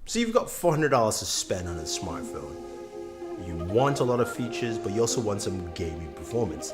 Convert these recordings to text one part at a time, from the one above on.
So you've got $400 to spend on a smartphone. You want a lot of features, but you also want some gaming performance.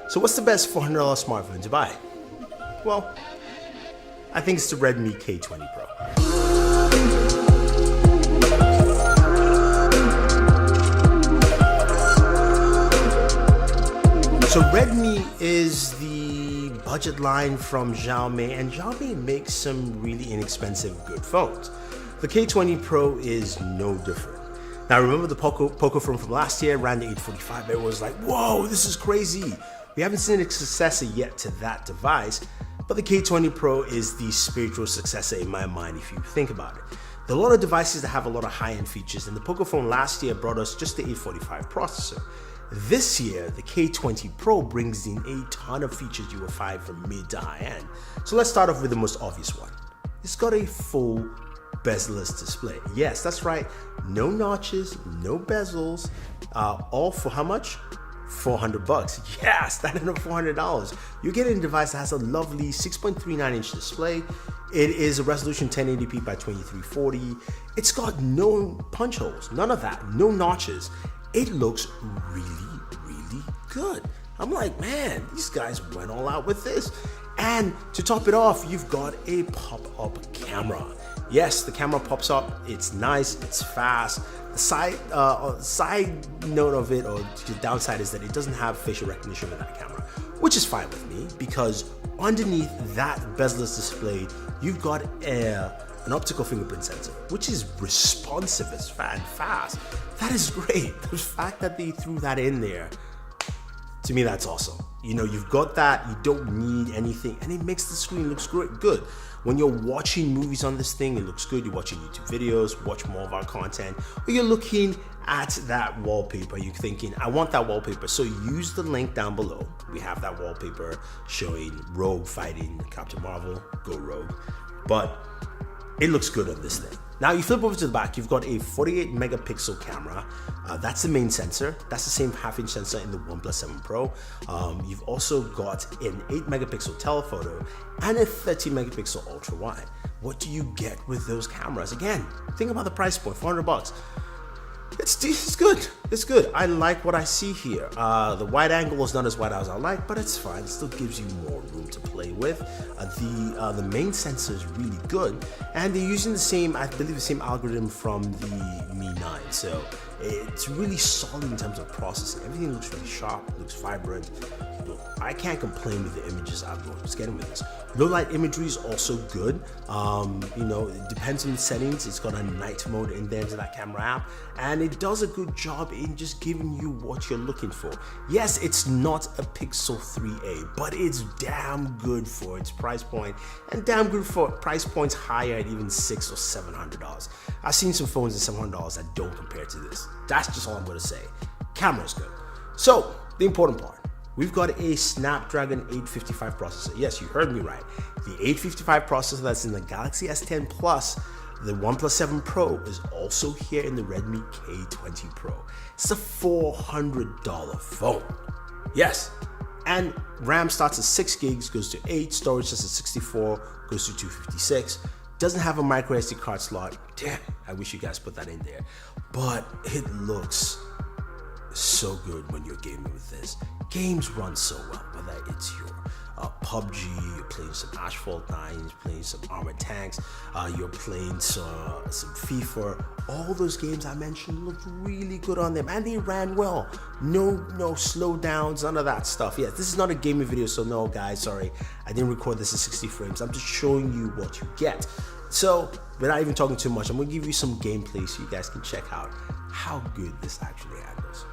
So what's the best $400 smartphone to buy? Well, I think it's the Redmi K20 Pro. So Redmi is the budget line from Xiaomi, and Xiaomi makes some really inexpensive good phones. The K20 Pro is no different. Now remember the Poco phone from last year ran the 845, everyone was like, whoa, this is crazy. We haven't seen a successor yet to that device, but the K20 Pro is the spiritual successor in my mind if you think about it. There are a lot of devices that have a lot of high-end features, and the Poco phone last year brought us just the 845 processor. This year, the K20 Pro brings in a ton of features you will find from mid to high end. So let's start off with the most obvious one. It's got a full bezel-less display. Yes, that's right. No notches, no bezels, all for how much? $400. Yes, that enough $400. You're getting a device that has a lovely 6.39-inch display. It is a resolution 1080p by 2340. It's got no punch holes, none of that, no notches. It looks really, really good. I'm like, man, these guys went all out with this. And to top it off, you've got a pop-up camera. Yes, the camera pops up, it's nice, it's fast. The side note of it, or the downside, is that it doesn't have facial recognition with that camera, which is fine with me because underneath that bezel-less display, you've got an optical fingerprint sensor, which is responsive and fast. That is great. The fact that they threw that in there, to me, that's awesome. You know, you've got that, you don't need anything, and it makes the screen look good. When you're watching movies on this thing, it looks good. You're watching YouTube videos, watch more of our content, or you're looking at that wallpaper, you're thinking, I want that wallpaper. So use the link down below. We have that wallpaper showing Rogue fighting Captain Marvel, go Rogue. But it looks good on this thing. Now you flip over to the back, you've got a 48 megapixel camera. That's the main sensor. That's the same half-inch sensor in the OnePlus 7 Pro. You've also got an 8 megapixel telephoto and a 30 megapixel ultra wide. What do you get with those cameras? Again, think about the price point, $400. It's good. It's good. I like what I see here. The wide angle is not as wide as I like, but it's fine. It still gives you more room to play with. The main sensor is really good, and they're using the same, I believe, the same algorithm from the Mi 9. So it's really solid in terms of processing. Everything looks really sharp, looks vibrant. I can't complain with the images I was getting with this. Low light imagery is also good. You know, it depends on the settings. It's got a night mode in there to that camera app, and it does a good job in just giving you what you're looking for. Yes, it's not a Pixel 3a, but it's damn good for its price point, and damn good for price points higher at even $600 or $700. I've seen some phones at $700 that don't compare to this. That's just all I'm gonna say. Camera's good. So the important part. We've got a Snapdragon 855 processor. Yes, you heard me right. The 855 processor that's in the Galaxy S10 Plus, the OnePlus 7 Pro, is also here in the Redmi K20 Pro. It's a $400 phone. Yes. And RAM starts at 6 gigs, goes to 8, storage starts at 64, goes to 256. Doesn't have a micro SD card slot. Damn, I wish you guys put that in there. But it looks so good when you're gaming with this. Games run so well, whether it's your PUBG, you're playing some Asphalt 9, you're playing some Armored Tanks, you're playing some FIFA. All those games I mentioned looked really good on them, and they ran well. No slowdowns, none of that stuff. Yeah, this is not a gaming video, so no, guys, sorry, I didn't record this at 60 frames. I'm just showing you what you get. So, without even talking too much, I'm gonna give you some gameplay so you guys can check out how good this actually handles.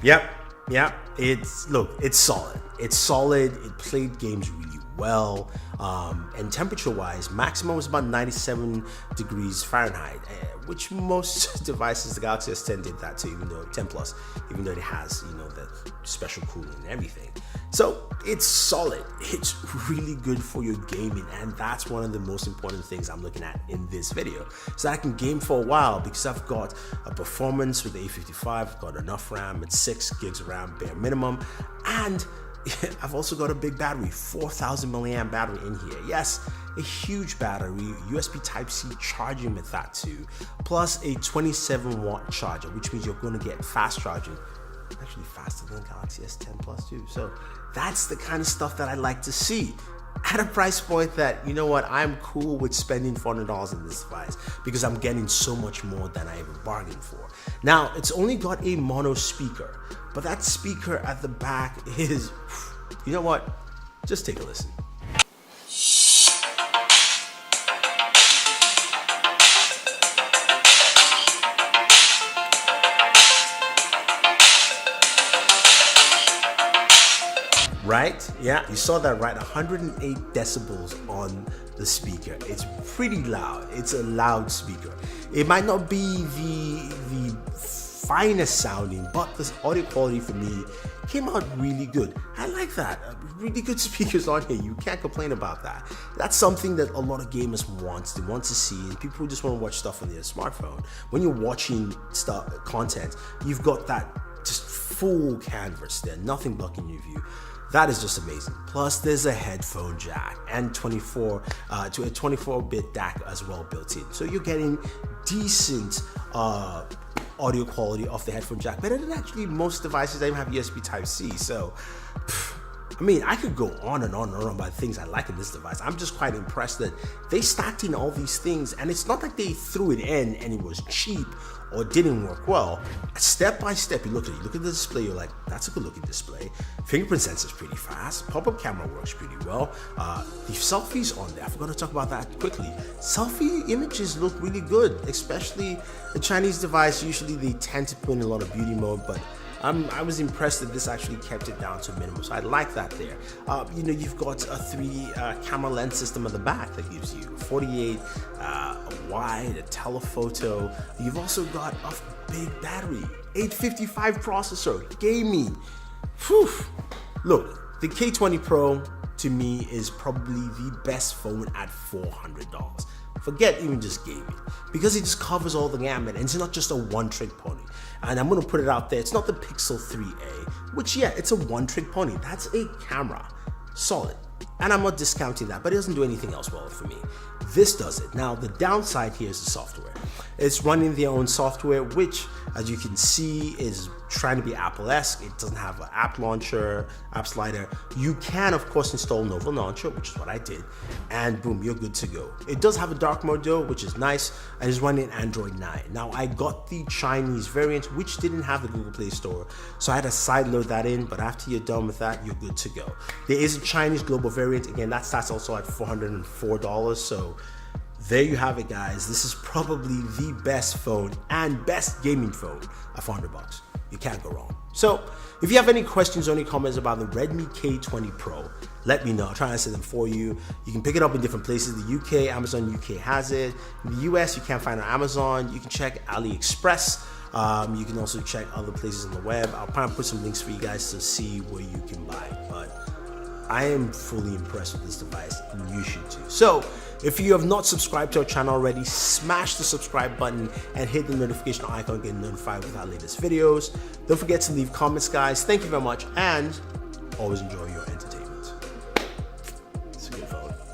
Yep. It's solid. It's solid. It played games really well. And temperature-wise, maximum was about 97 degrees Fahrenheit, which most devices, the Galaxy S10 did that too, even though 10 Plus, even though it has, that special cooling and everything. So it's solid. It's really good for your gaming, and that's one of the most important things I'm looking at in this video, so that I can game for a while, because I've got a performance with the A55, I've got enough RAM, it's 6 gigs of RAM bare minimum, and I've also got a big battery, 4,000 milliamp battery in here. Yes, a huge battery, USB Type-C charging with that too, plus a 27 watt charger, which means you're going to get fast charging, actually faster than Galaxy S10 Plus too. So that's the kind of stuff that I like to see at a price point that, I'm cool with spending $400 on this device, because I'm getting so much more than I ever bargained for. Now, it's only got a mono speaker, but that speaker at the back is, just take a listen. Right? Yeah, you saw that right. 108 decibels on the speaker. It's pretty loud. It's a loud speaker. It might not be the finest sounding, but the audio quality for me came out really good. I like that. Really good speakers on here. You can't complain about that. That's something that a lot of gamers want. They want to see, and people who just want to watch stuff on their smartphone. When you're watching content, you've got that just full canvas there, nothing blocking your view. That is just amazing. Plus, there's a headphone jack and 24-bit DAC as well built in. So you're getting decent audio quality off the headphone jack, better than actually most devices that even have USB Type-C. So, I could go on and on and on about things I like in this device. I'm just quite impressed that they stacked in all these things, and it's not like they threw it in and it was cheap or didn't work well. Step by step, you look at the display, you're like, that's a good looking display. Fingerprint sensor is pretty fast. Pop-up camera works pretty well. The selfies on there, I forgot to talk about that quickly. Selfie images look really good, especially the Chinese device. Usually they tend to put in a lot of beauty mode, but I was impressed that this actually kept it down to a minimum, so I like that there. You've got a 3 camera lens system at the back that gives you 48 wide, a telephoto. You've also got a big battery, 855 processor, gaming. Whew. Look, the K20 Pro to me is probably the best phone at $400. Forget even just gaming, because it just covers all the gamut, and it's not just a one-trick pony. And I'm gonna put it out there, it's not the Pixel 3a, which, yeah, it's a one-trick pony. That's a camera, solid. And I'm not discounting that, but it doesn't do anything else well for me. This does it. Now, the downside here is the software. It's running their own software, which, as you can see, is trying to be Apple-esque. It doesn't have an app launcher, app slider. You can, of course, install Nova Launcher, which is what I did, and boom, you're good to go. It does have a dark mode though, which is nice, and it's running Android 9. Now, I got the Chinese variant, which didn't have the Google Play Store, so I had to sideload that in, but after you're done with that, you're good to go. There is a Chinese global variant. Again, that starts also at $404, so there you have it, guys. This is probably the best phone and best gaming phone at $400. You can't go wrong. So if you have any questions or any comments about the Redmi K20 Pro, let me know. I'll try to answer them for you. You can pick it up in different places. The UK, Amazon UK has it. In the US, you can't find it on Amazon. You can check AliExpress. You can also check other places on the web. I'll probably put some links for you guys to see where you can buy. But I am fully impressed with this device, and you should too. So if you have not subscribed to our channel already, smash the subscribe button and hit the notification icon to get notified with our latest videos. Don't forget to leave comments, guys. Thank you very much, and always enjoy your